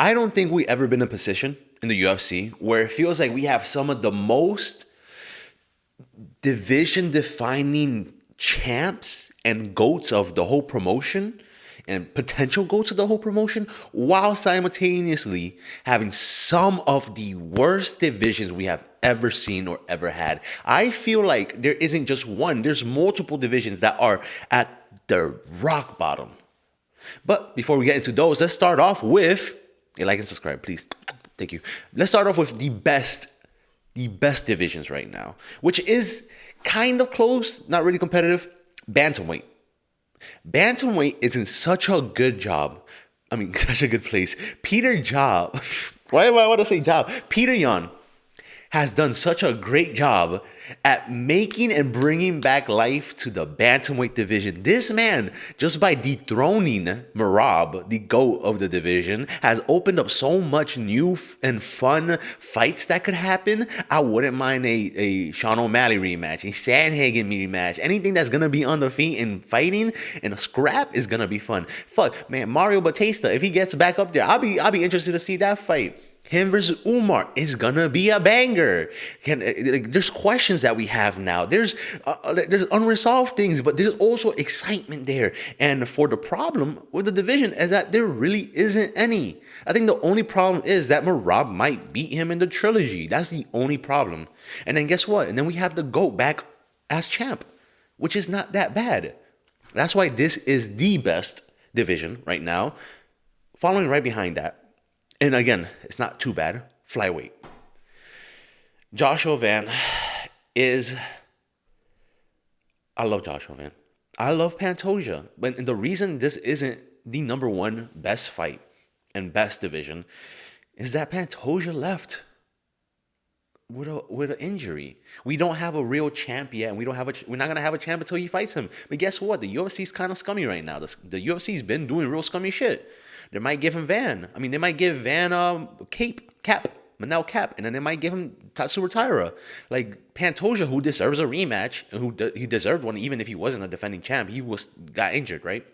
I don't think we ever been in a position in the UFC where it feels like we have some of the most division defining champs and goats of the whole promotion and potential goats of the whole promotion while simultaneously having some of the worst divisions we have ever seen or ever had. I feel like there isn't just one, there's multiple divisions that are at the rock bottom. But before we get into those, let's start off with like and subscribe, please. Thank you. Let's start off with the best divisions right now, which is kind of close, not really competitive. Bantamweight. Bantamweight is in such a good job. I mean, such a good place. Peter Job. Why do I want to say Job? Peter Yan has done such a great job at making and bringing back life to the bantamweight division. This man, just by dethroning Merab, the GOAT of the division, has opened up so much new and fun fights that could happen. I wouldn't mind a Sean O'Malley rematch, a Sandhagen rematch. Anything that's gonna be on the feet and fighting and a scrap is gonna be fun. Fuck, man, Mario Batista, if he gets back up there, I'll be interested to see that fight. Him versus Umar is gonna be a banger. There's questions that we have now. There's unresolved things, but there's also excitement there. And for the problem with the division is that there really isn't any. I think the only problem is that Merab might beat him in the trilogy. That's the only problem. And then guess what? And then we have the GOAT back as champ, which is not that bad. That's why this is the best division right now. Following right behind that. And again, it's not too bad. Flyweight. Joshua Van is... I love Joshua Van. I love Pantoja. But the reason this isn't the number one best fight and best division is that Pantoja left with an injury. We don't have a real champ yet, and we're not gonna have a champ until he fights him. But guess what? The UFC's kind of scummy right now. The UFC's been doing real scummy shit. They might give him Van. I mean, they might give Van Manel Cap, and then they might give him Tatsuro Taira. Like Pantoja, who deserves a rematch, and he deserved one even if he wasn't a defending champ. He got injured, right?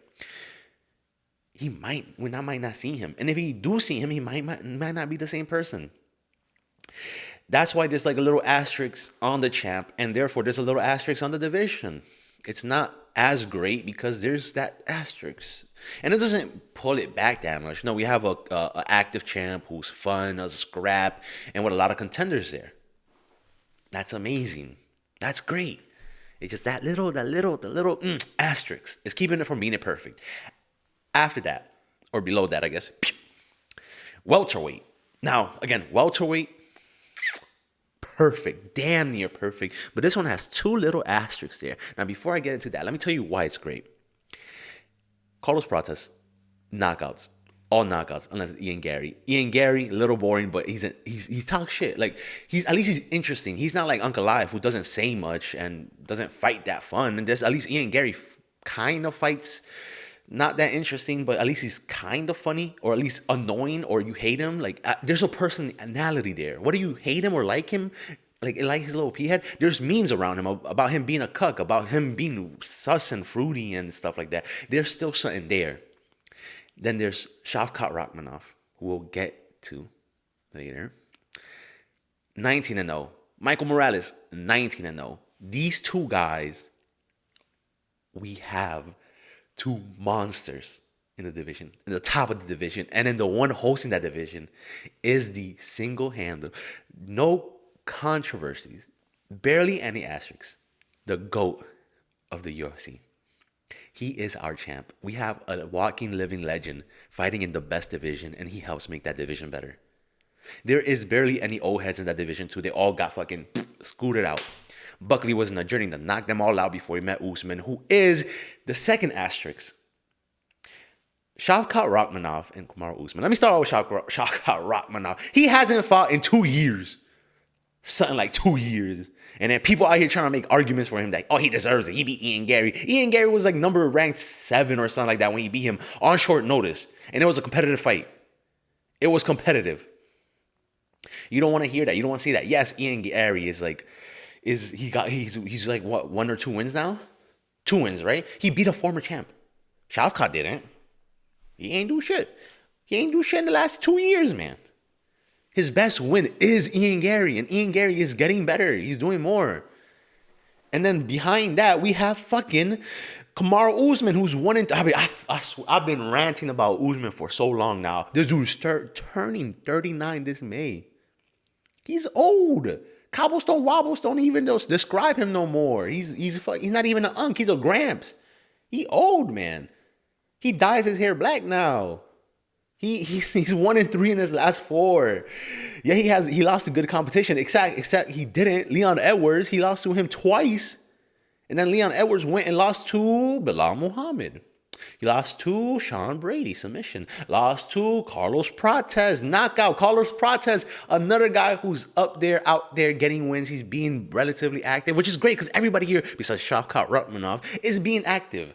We might not see him, and if he do see him, he might not be the same person. That's why there's like a little asterisk on the champ, and therefore there's a little asterisk on the division. It's not as great because there's that asterisk. And it doesn't pull it back that much. No, we have a active champ who's fun, as a scrap, and with a lot of contenders there. That's amazing. That's great. It's just that little asterisk is keeping it from being perfect. After that, or below that, I guess, welterweight. Now, again, welterweight, perfect, damn near perfect. But this one has two little asterisks there. Now, before I get into that, let me tell you why it's great. Carlos Pratas, knockouts, all knockouts, unless Ian Gary. Ian Gary, a little boring, but he's talk shit. Like at least he's interesting. He's not like Uncle Live, who doesn't say much and doesn't fight that fun. And there's at least Ian Gary kind of fights not that interesting, but at least he's kind of funny, or at least annoying, or you hate him. Like there's a personality there. Whether you hate him or like him, like his little pea head, there's memes around him about him being a cuck, about him being sus and fruity and stuff like that. There's still something there. Then there's Shavkat Rakhmonov, who we'll get to later. 19-0. Michael Morales, 19-0. These two guys, we have two monsters in the division, in the top of the division, and then the one hosting that division is the single-handed, no controversies, barely any asterisks, the GOAT of the UFC. He is our champ. We have a walking, living legend fighting in the best division, and he helps make that division better. There is barely any old heads in that division too. They all got fucking scooted out. Buckley was in a journey to knock them all out before he met Usman, who is the second asterisk. Shavkat Rakhmonov and Kamaru Usman. Let me start off with Shavkat Rakhmonov. He hasn't fought in 2 years. Something like 2 years. And then people out here trying to make arguments for him like, oh, he deserves it. He beat Ian Gary. Ian Gary was like ranked 7 or something like that when he beat him on short notice. And it was a competitive fight. It was competitive. You don't want to hear that. You don't want to see that. Yes, Ian Gary is like, he's like what, 1 or 2 wins now? 2 wins, right? He beat a former champ. Shavkat didn't. He ain't do shit. He ain't do shit in the last 2 years, man. His best win is Ian Gary, and Ian Gary is getting better. He's doing more. And then behind that, we have fucking Kamaru Usman, who's one in. I've been ranting about Usman for so long now. This dude's turning 39 this May. He's old. Cobblestone Wobbles don't even describe him no more. He's not even an unk. He's a Gramps. He old, man. He dyes his hair black now. He's 1-3 in his last 4. Yeah, he lost to good competition. Except he didn't. Leon Edwards, he lost to him twice. And then Leon Edwards went and lost to Bilal Muhammad. He lost to Sean Brady, submission. Lost to Carlos Prates, knockout. Carlos Prates, another guy who's out there getting wins. He's being relatively active, which is great because everybody here, besides Shavkat Rakhmonov, is being active.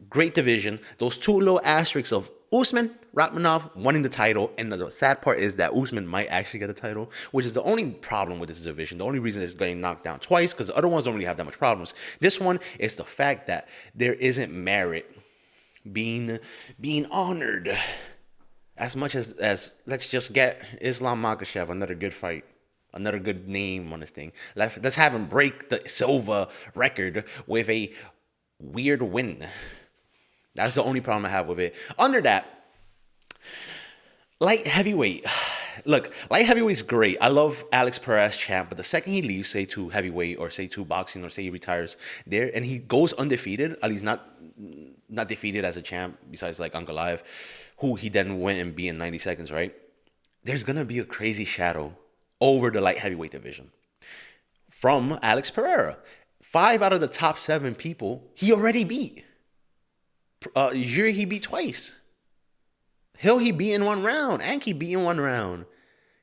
Great division. Those two little asterisks of Usman, Rakhmonov winning the title, and the sad part is that Usman might actually get the title, which is the only problem with this division. The only reason it's getting knocked down twice, because the other ones don't really have that much problems. This one is the fact that there isn't merit being honored as much as let's just get Islam Makhachev, another good fight, another good name on this thing. Let's have him break the Silva record with a weird win. That's the only problem I have with it. Under that, light heavyweight. Look, light heavyweight's great. I love Alex Perez champ, but the second he leaves, say to heavyweight or say to boxing or say he retires there and he goes undefeated, at least not defeated as a champ, besides like Ankalaev, who he then went and beat in 90 seconds, right? There's gonna be a crazy shadow over the light heavyweight division from Alex Pereira. 5 out of the top 7 people he already beat. Yuri he beat twice. Hill he beat in 1 round. Anki beat in 1 round.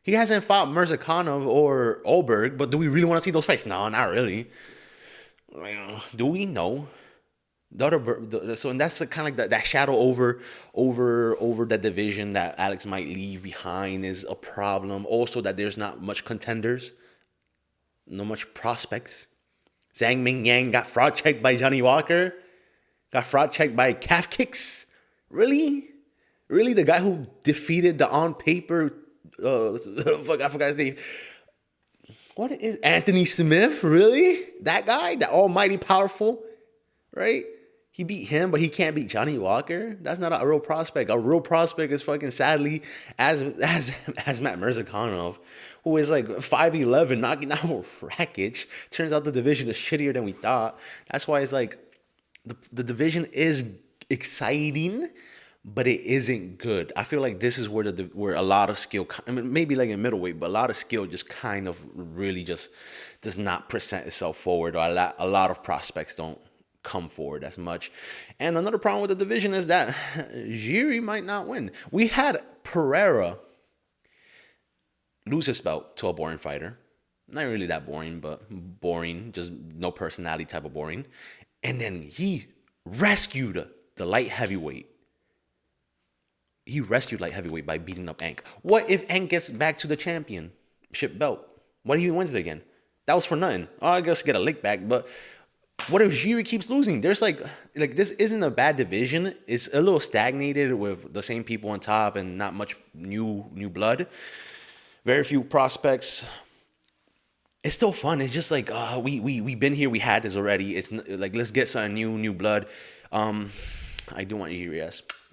He hasn't fought Mirzakhanov or Olberg, but do we really want to see those fights? No, not really. Do we? No. And that's kind of like that shadow over that division that Alex might leave behind is a problem. Also that there's not much contenders, no much prospects. Zhang Ming Yang got fraud checked by Johnny Walker. Got fraud checked by calf kicks. Really? Really? The guy who defeated the on paper, I forgot his name. What is Anthony Smith? Really? That guy? That almighty powerful, right? He beat him, but he can't beat Johnny Walker. That's not a real prospect. A real prospect is fucking sadly as Matt Mirzakhanov, who is like 5'11", knocking out Rakic. Turns out the division is shittier than we thought. That's why it's like the division is exciting, but it isn't good. I feel like this is where a lot of skill, I mean, maybe like in middleweight, but a lot of skill just kind of really just does not present itself forward, or a lot of prospects don't come forward as much. And another problem with the division is that Jiri might not win. We had Pereira lose his belt to a boring fighter. Not really that boring, but boring, just no personality type of boring. And then he rescued the light heavyweight. He rescued light heavyweight by beating up Ank. What if Ank gets back to the championship belt? What if he wins it again? That was for nothing. Oh, I guess get a lick back, but what if Jiri keeps losing? There's like this isn't a bad division. It's a little stagnated with the same people on top and not much new blood. Very few prospects. It's still fun. It's just like we've been here. We had this already. It's like let's get some new blood. I do want Jiri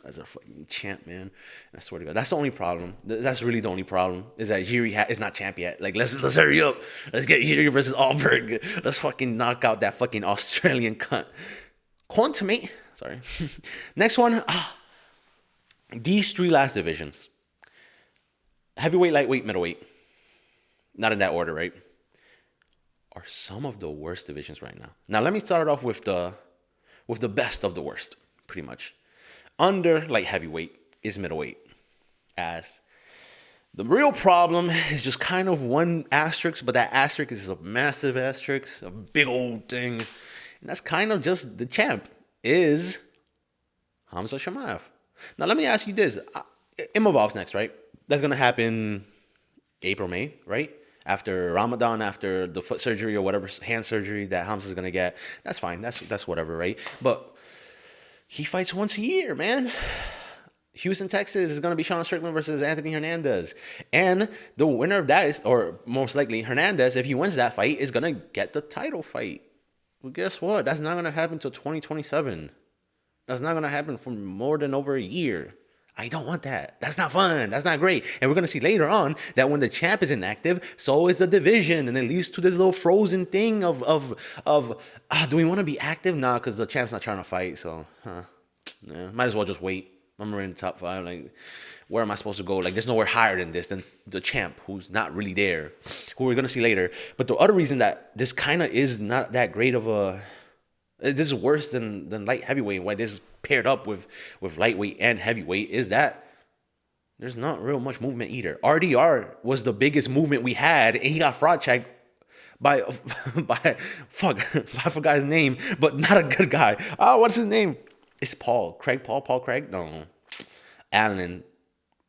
as a fucking champ, man. I swear to God, that's the only problem. That's really the only problem is that Jiri is not champ yet. Like let's hurry up. Let's get Jiri versus Alberg. Let's fucking knock out that fucking Australian cunt. Quantumate. Sorry. Next one. These 3 last divisions: heavyweight, lightweight, middleweight. Not in that order, right? Are some of the worst divisions right now. Now let me start off with the best of the worst, pretty much. Under light heavyweight is middleweight. As the real problem is just kind of one asterisk, but that asterisk is a massive asterisk, a big old thing. And that's kind of just the champ is Hamza Shamaev. Now let me ask you this. Imavov's next, right? That's going to happen April, May, right? After Ramadan, after the foot surgery or whatever hand surgery that Hamza's going to get. That's fine. That's whatever, right? But he fights once a year, man. Houston, Texas is going to be Sean Strickland versus Anthony Hernandez. And the winner of that is, or most likely Hernandez, if he wins that fight, is going to get the title fight. Well, guess what? That's not going to happen until 2027. That's not going to happen for more than over a year. I don't want that. That's not fun. That's not great. And we're going to see later on that when the champ is inactive, so is the division. And it leads to this little frozen thing of do we want to be active? Nah, because the champ's not trying to fight. So, yeah, might as well just wait. I'm in the top 5. Like, where am I supposed to go? Like, there's nowhere higher than this, than the champ, who's not really there, who we're going to see later. But the other reason that this kind of is not that great of a... This is worse than light heavyweight. Why this is paired up with lightweight and heavyweight is that there's not real much movement either. RDR was the biggest movement we had, and he got fraud checked by fuck, I forgot his name, but not a good guy. Oh, what's his name? It's Paul Craig. No, Allen.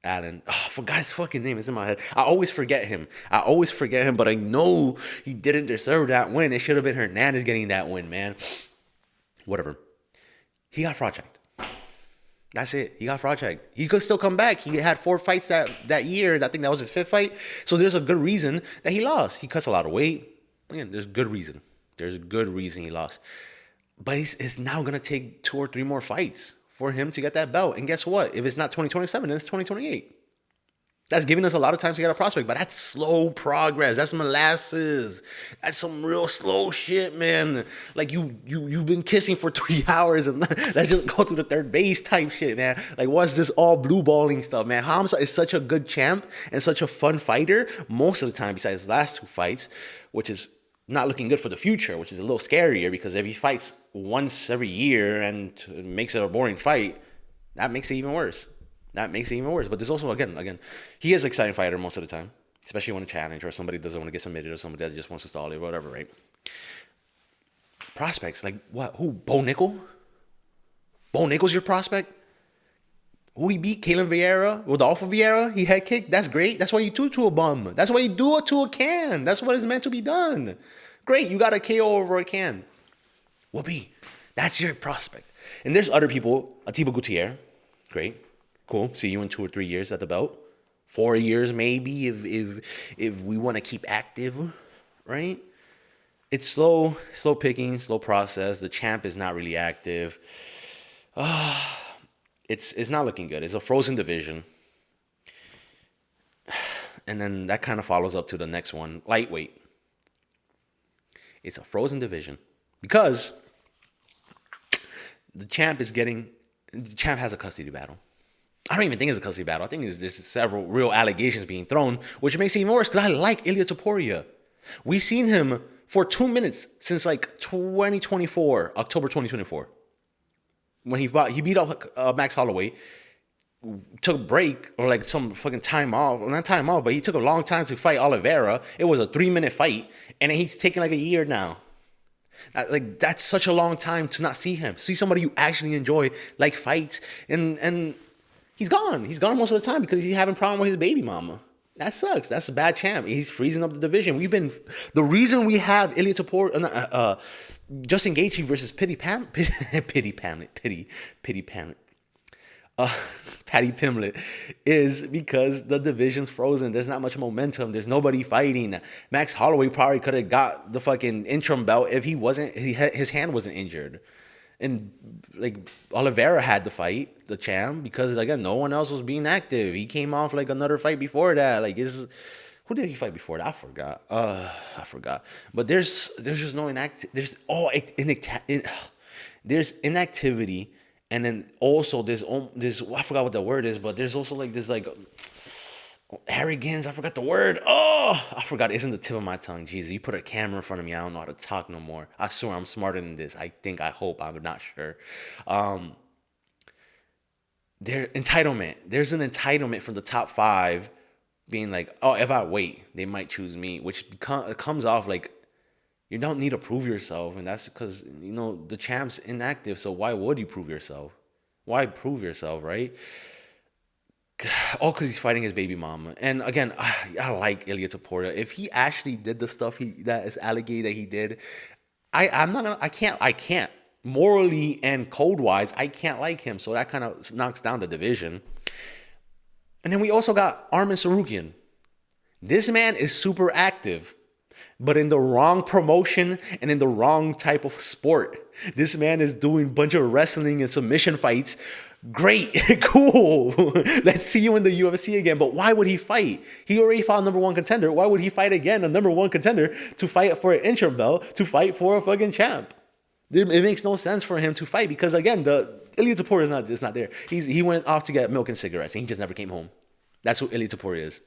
Oh, I forgot his fucking name. It's in my head. I always forget him, but I know he didn't deserve that win. It should have been Hernandez getting that win, man. Whatever. He got fraud checked. That's it. He got fraud checked. He could still come back. He had 4 fights that year. I think that was his 5th fight. So there's a good reason that he lost. He cuts a lot of weight. Again, there's good reason. There's a good reason he lost. But it's now going to take 2 or 3 more fights for him to get that belt. And guess what? If it's not 2027, then it's 2028. That's giving us a lot of time to get a prospect, but that's slow progress. That's molasses. That's some real slow shit, man. Like you've been kissing for 3 hours and let's just go to the third base type shit, man. Like what's this all blue balling stuff, man? Hamza is such a good champ and such a fun fighter most of the time, besides the last 2 fights, which is not looking good for the future, which is a little scarier because if he fights once every year and makes it a boring fight, that makes it even worse. But there's also, again, he is an exciting fighter most of the time, especially when a challenge or somebody doesn't want to get submitted or somebody that just wants to stall it or whatever, right? Prospects, like what? Who? Bo Nickel? Bo Nickel's your prospect? Who he beat? Kalen Vieira? Rodolfo Vieira? He head kicked? That's great. That's why you do to a bum. That's why you do it to a can. That's what is meant to be done. Great, you got a KO over a can. Whoopee. That's your prospect. And there's other people. Atiba Gutierrez. Great. Cool. See you in 2 or 3 years at the belt. 4 years maybe if we want to keep active, right? It's slow picking, slow process. The champ is not really active. It's not looking good. It's a frozen division. And then that kind of follows up to the next one, lightweight. It's a frozen division because the champ has a custody battle. I don't even think it's a custody battle. I think there's several real allegations being thrown, which makes it even worse because I like Ilia Topuria. We've seen him for 2 minutes since like 2024, October 2024. When he beat up Max Holloway, took a break or like some fucking time off. Well, not time off, but he took a long time to fight Oliveira. It was a 3-minute fight, and then he's taking like a year now. Like that's such a long time to not see him. See somebody you actually enjoy, like fights, and he's gone. He's gone most of the time because he's having a problem with his baby mama. That sucks. That's a bad champ. He's freezing up the division. The reason we have Ilia Topuria, Justin Gaethje versus Patty Pimlet is because the division's frozen. There's not much momentum. There's nobody fighting. Max Holloway probably could have got the fucking interim belt if his hand wasn't injured. And like Oliveira had to fight the champ because again no one else was being active. He came off like another fight before that. Like who did he fight before that? I forgot. But there's just no there's inactivity, and then also there's I forgot what the word is, but there's also like this like arrogance. I forgot the word. I forgot. It's in the tip of my tongue. Jesus, you put a camera in front of me. I don't know how to talk no more. I swear I'm smarter than this. I hope. I'm not sure. There's an entitlement from the top 5 being like, oh, if I wait, they might choose me, which comes off like you don't need to prove yourself. And that's because, the champ's inactive. So why would you prove yourself? Why prove yourself, right? All because he's fighting his baby mama. And again, I like Ilia Topuria. If he actually did the stuff that is alleged that he did, I can't morally and code-wise, I can't like him. So that kind of knocks down the division. And then we also got Armin Sarukian. This man is super active, but in the wrong promotion and in the wrong type of sport. This man is doing a bunch of wrestling and submission fights. Great, cool. Let's see you in the UFC again. But why would he fight? He already fought number one contender. Why would he fight again, a number one contender, to fight for an interim belt, to fight for a fucking champ? It makes no sense for him to fight because, again, the Ilia Topuria is not there. He went off to get milk and cigarettes, and he just never came home. That's who Ilia Topuria is.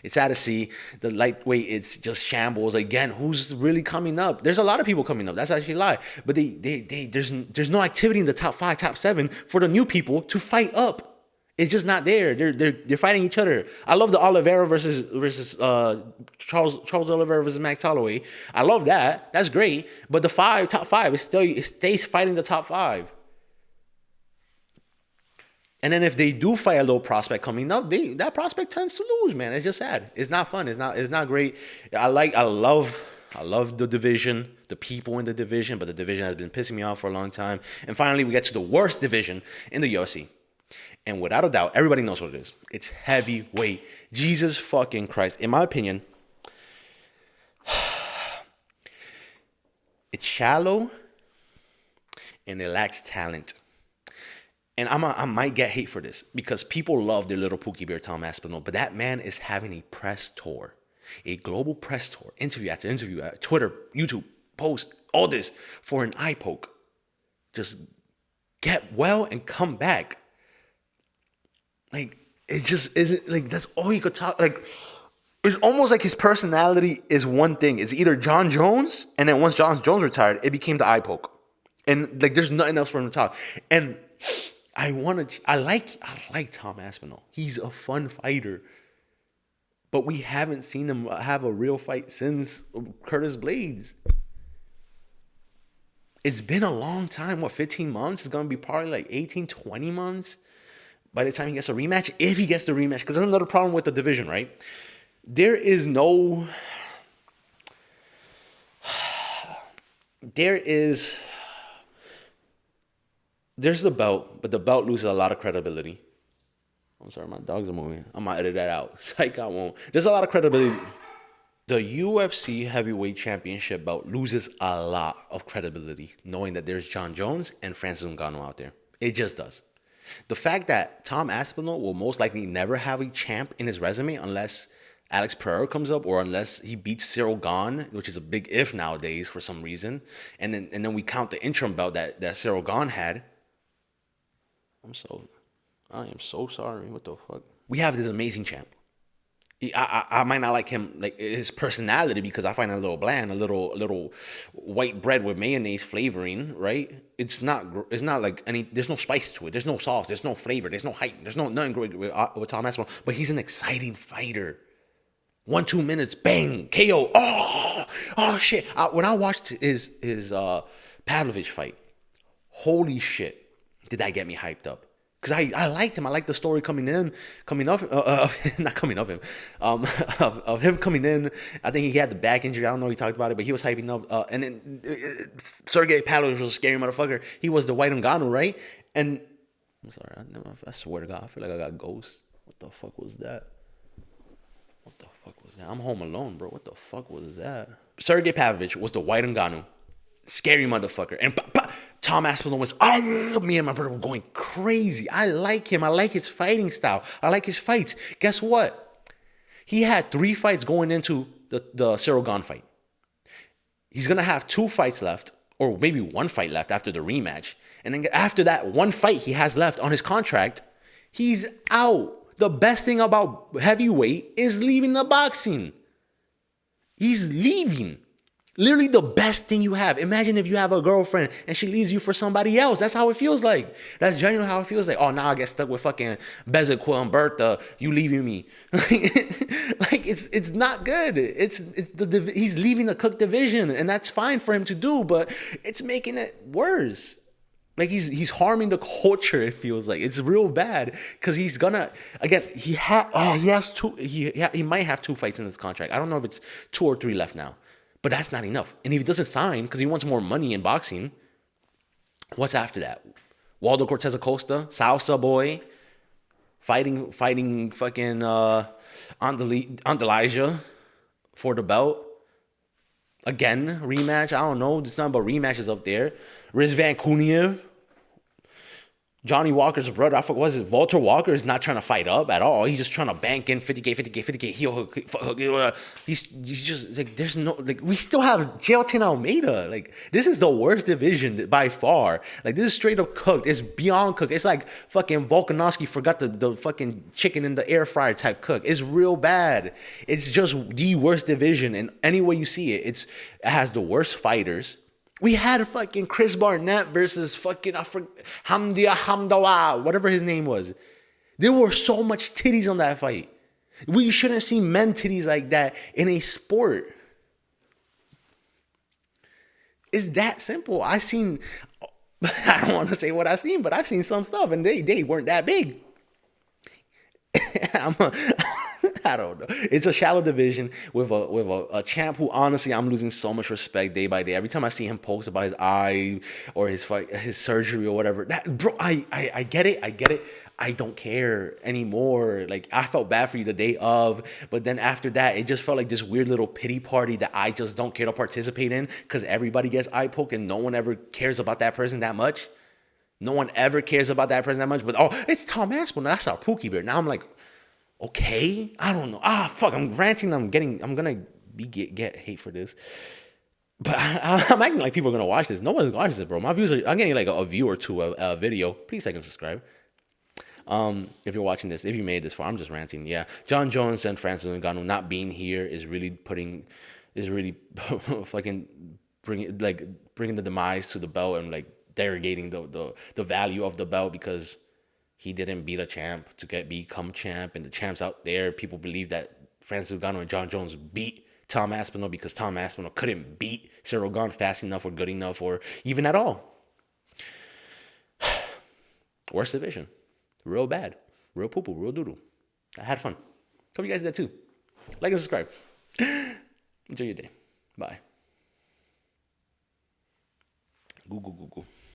It's sad to see the lightweight. It's just shambles again. Who's really coming up? There's a lot of people coming up. That's actually a lie. But there's no activity in the top 5, top 7 for the new people to fight up. It's just not there. They're fighting each other. I love the Oliveira versus Charles Oliveira versus Max Holloway. I love that. That's great. But the top 5 it stays fighting the top 5. And then if they do fight a little prospect coming up, that prospect tends to lose, man. It's just sad. It's not fun. It's not great. I love the division, the people in the division, but the division has been pissing me off for a long time. And finally, we get to the worst division in the UFC. And without a doubt, everybody knows what it is. It's heavyweight. Jesus fucking Christ. In my opinion, it's shallow and it lacks talent. And I might get hate for this because people love their little Pookie Bear Tom Aspinall, but that man is having a press tour, a global press tour, interview after interview, Twitter, YouTube, post, all this for an eye poke. Just get well and come back. Like, it just isn't, like, that's all he could talk, like, it's almost like his personality is one thing. It's either John Jones, and then once John Jones retired, it became the eye poke. And, like, there's nothing else for him to talk. And I like Tom Aspinall. He's a fun fighter. But we haven't seen him have a real fight since Curtis Blades. It's been a long time. What, 15 months? It's going to be probably like 18, 20 months by the time he gets a rematch. If he gets the rematch. Because that's another problem with the division, right? There's the belt, but the belt loses a lot of credibility. I'm sorry, my dogs are moving. I'm going to edit that out. Psych, I won't. There's a lot of credibility. The UFC Heavyweight Championship belt loses a lot of credibility knowing that there's John Jones and Francis Ngannou out there. It just does. The fact that Tom Aspinall will most likely never have a champ in his resume unless Alex Pereira comes up or unless he beats Cyril Gane, which is a big if nowadays for some reason. And then we count the interim belt that Cyril Gane had. I am so sorry. What the fuck? We have this amazing champ. I might not like him, like his personality, because I find it a little bland, a little white bread with mayonnaise flavoring, right? It's not like any. There's no spice to it. There's no sauce. There's no flavor. There's no hype. There's nothing great with Tom Aspinall. But he's an exciting fighter. 1-2 minutes, bang, KO. Oh shit! When I watched his Pavlovich fight, holy shit, did that get me hyped up? Because I liked him. I liked the story of him coming in. I think he had the back injury. I don't know if he talked about it, but he was hyping up. And then Sergey Pavlovich was a scary motherfucker. He was the white Ngannou, right? And I'm sorry, I swear to God, I feel like I got ghosts. What the fuck was that? I'm home alone, bro. What the fuck was that? Sergey Pavlovich was the white Ngannou. Scary motherfucker. And Tom Aspinall was, me and my brother were going crazy. I like him. I like his fighting style. I like his fights. Guess what? He had 3 fights going into the Cyril Gane fight. He's going to have 2 fights left, or maybe 1 fight left after the rematch. And then after that 1 fight he has left on his contract, he's out. The best thing about heavyweight is leaving the boxing. He's leaving. Literally the best thing you have. Imagine if you have a girlfriend and she leaves you for somebody else. That's how it feels like. That's genuinely how it feels like. Oh, now I get stuck with fucking Bezequel and Bertha. You leaving me. Like it's not good. He's leaving the Cook division, and that's fine for him to do, but it's making it worse. Like he's harming the culture. It feels like it's real bad because he's gonna again. He has 2. He might have 2 fights in his contract. I don't know if it's 2 or 3 left now. But that's not enough. And if he doesn't sign because he wants more money in boxing, What's after that? Waldo Cortez Acosta, Salsa Boy, fighting fucking Andalija for the belt. Again, rematch. I don't know. It's not about rematches up there. Riz Van Kuniev, Johnny Walker's brother, I forgot, was it Walter Walker, is not trying to fight up at all. He's just trying to bank in 50K, 50K, 50K, heel hook. He's just like, there's no, like, we still have Jailton Almeida. Like, this is the worst division by far. Like, this is straight up cooked. It's beyond cooked. It's like fucking Volkanovski forgot the fucking chicken in the air fryer type cook. It's real bad. It's just the worst division. And any way you see it, it has the worst fighters. We had fucking Chris Barnett versus fucking Hamdia Hamdawa, whatever his name was. There were so much titties on that fight. We shouldn't see men titties like that in a sport. It's that simple. I seen, I don't want to say what I seen, but I've seen some stuff and they weren't that big. I don't know. It's a shallow division with a champ who honestly I'm losing so much respect day by day. Every time I see him post about his eye or his fight, his surgery or whatever. That bro, I get it. I get it. I don't care anymore. Like I felt bad for you the day of, but then after that, it just felt like this weird little pity party that I just don't care to participate in because everybody gets eye poked and no one ever cares about that person that much. No one ever cares about that person that much. But oh, it's Tom Aspinall. That's our Pookie Bear. Now I'm like, okay, I don't know. Fuck, I'm ranting. I'm gonna get hate for this. But I'm acting like people are gonna watch this. No one's watching this, bro. My views are. I'm getting like a view or two a video. Please like and subscribe. If you're watching this, if you made this far, I'm just ranting. Yeah, John Jones and Francis Ngannou not being here is really fucking bringing the demise to the belt and like derogating the value of the belt because he didn't beat a champ to become champ, and the champs out there, people believe that Francis Ngannou and John Jones beat Tom Aspinall because Tom Aspinall couldn't beat Cyril Gane fast enough or good enough or even at all. Worst division. Real bad. Real poo-poo. Real doo-doo. I had fun. Hope you guys did too. Like and subscribe. Enjoy your day. Bye. Goo goo goo goo.